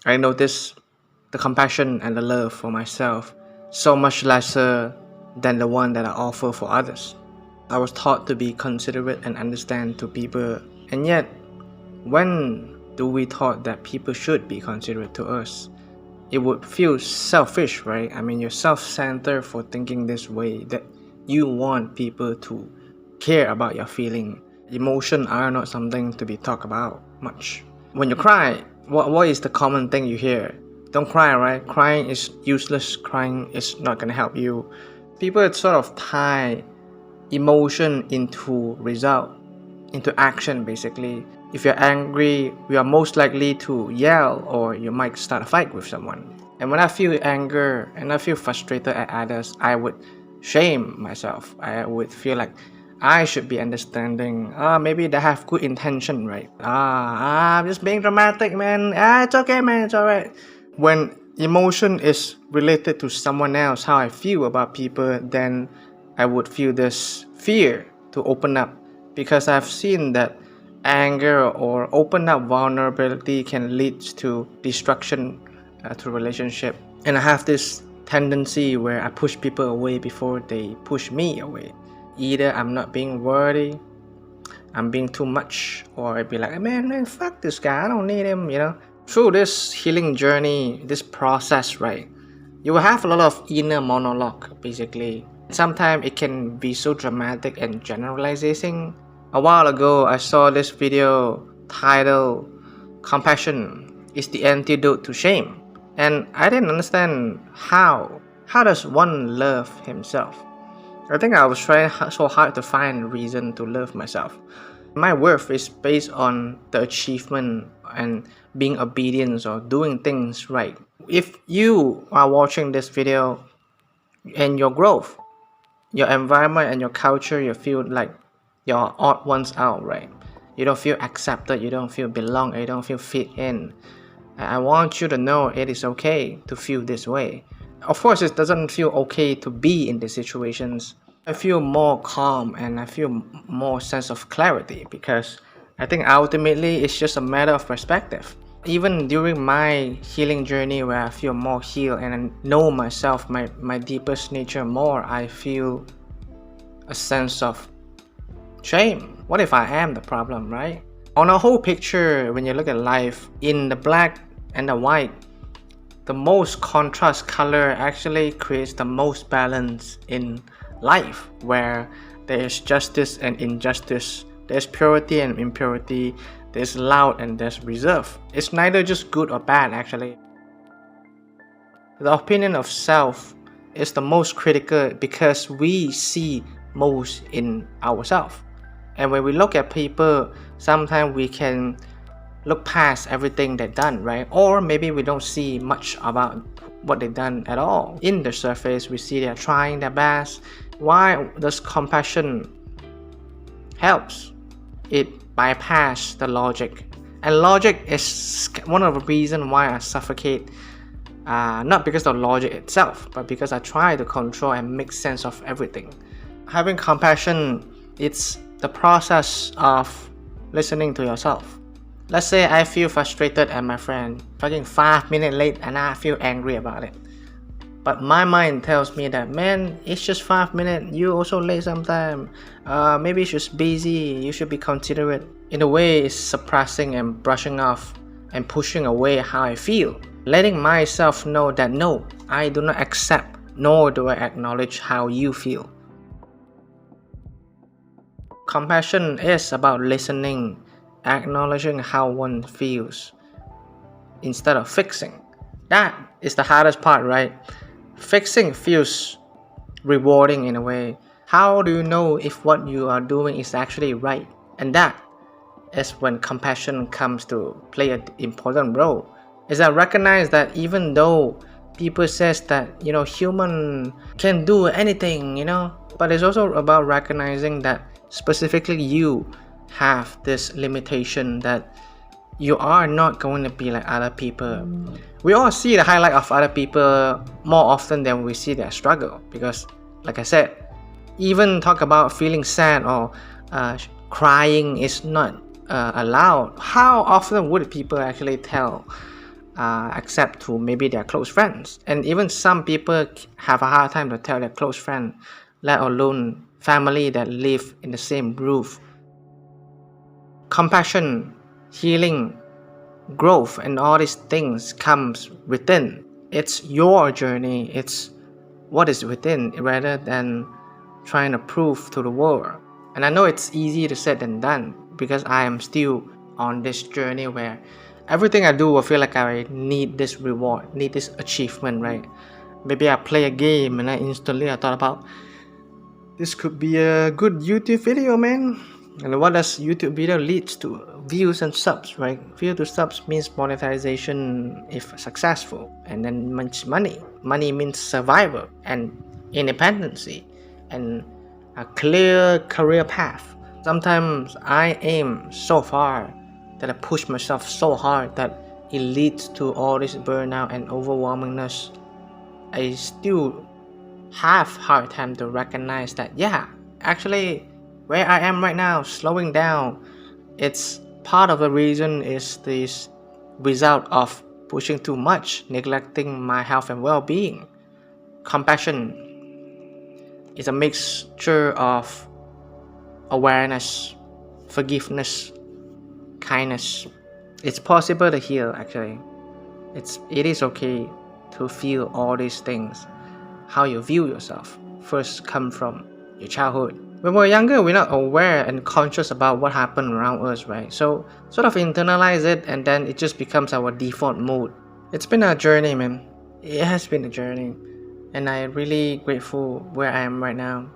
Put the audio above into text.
I notice the compassion and the love for myself so much lesser than the one that I offer for others. I was taught to be considerate and understand to people, and yet, when do we taught that people should be considerate to us? It would feel selfish, right? I mean, you're self-centered for thinking this way, that you want people to care about your feeling. Emotions are not something to be talked about much. When you cry, what is the common thing you hear? Don't cry, right? Crying is useless. Crying is not gonna help you. People sort of tie emotion into result, into action basically. If you're angry, you are most likely to yell or you might start a fight with someone. And when I feel anger and I feel frustrated at others, I would shame myself. I would feel like I should be understanding. Maybe they have good intention, right? I'm just being dramatic, man. It's okay, man. It's alright. When emotion is related to someone else, how I feel about people, then I would feel this fear to open up, because I've seen that anger or open up vulnerability can lead to destruction to relationship. And I have this tendency where I push people away before they push me away. Either I'm not being worthy, I'm being too much, or I'd be like, man, fuck this guy, I don't need him, Through this healing journey, this process, right, you will have a lot of inner monologue, basically. Sometimes it can be so dramatic and generalizing. A while ago, I saw this video titled "Compassion is the Antidote to Shame," and I didn't understand how does one love himself. I think I was trying so hard to find a reason to love myself. My worth is based on the achievement and being obedient or doing things right. If you are watching this video and your growth, your environment and your culture, you feel like you're odd ones out, right? You don't feel accepted, you don't feel belong, you don't feel fit in. I want you to know it is okay to feel this way. Of course, it doesn't feel okay to be in these situations. I feel more calm and I feel more sense of clarity, because I think ultimately it's just a matter of perspective. Even during my healing journey, where I feel more healed and I know myself, my deepest nature more, I feel a sense of shame. What if I am the problem, right? On a whole picture, when you look at life, in the black and the white, the most contrast color actually creates the most balance in life, where there's justice and injustice, there's purity and impurity, there's loud and there's reserve. It's neither just good or bad, actually. The opinion of self is the most critical because we see most in ourselves. And when we look at people, sometimes we can look past everything they've done, right? Or maybe we don't see much about what they've done at all. In the surface, we see they're trying their best. Why does compassion helps? It bypasses the logic. And logic is one of the reasons why I suffocate. Not because of logic itself, but because I try to control and make sense of everything. Having compassion, it's the process of listening to yourself. Let's say I feel frustrated at my friend, fucking 5 minutes late, and I feel angry about it. But my mind tells me that, man, it's just 5 minutes, you also late sometime. Maybe it's just busy, you should be considerate. In a way, it's suppressing and brushing off and pushing away how I feel. Letting myself know that no, I do not accept, nor do I acknowledge how you feel. Compassion is about listening, acknowledging how one feels, instead of fixing. That is the hardest part, right? Fixing feels rewarding in a way. How do you know if what you are doing is actually right? And that is when compassion comes to play an important role. Is I recognize that even though people says that, human can do anything, but it's also about recognizing that specifically you have this limitation, that you are not going to be like other people. We all see the highlight of other people more often than we see their struggle, because like I said, even talk about feeling sad or crying is not allowed. How often would people actually tell accept to maybe their close friends. And even some people have a hard time to tell their close friend, let alone family that live in the same roof. Compassion, healing, growth, and all these things comes within. It's your journey. It's what is within rather than trying to prove to the world. And I know it's easier to said than done because I am still on this journey where everything I do I feel like I need this reward, need this achievement, right? Maybe I play a game and I instantly I thought about this could be a good YouTube video, man. And what does YouTube video leads to? Views and subs, right? View to subs means monetization if successful, and then means money. Money means survival and independency and a clear career path. Sometimes I aim so far that I push myself so hard that it leads to all this burnout and overwhelmingness. I still have hard time to recognize that actually where I am right now, slowing down, it's part of the reason is this result of pushing too much, neglecting my health and well-being. Compassion is a mixture of awareness, forgiveness, kindness. It's possible to heal actually. It is okay to feel all these things. How you view yourself first come from your childhood. When we're younger, we're not aware and conscious about what happened around us, right? So sort of internalize it and then it just becomes our default mode. It's been a journey, man. It has been a journey. And I'm really grateful where I am right now.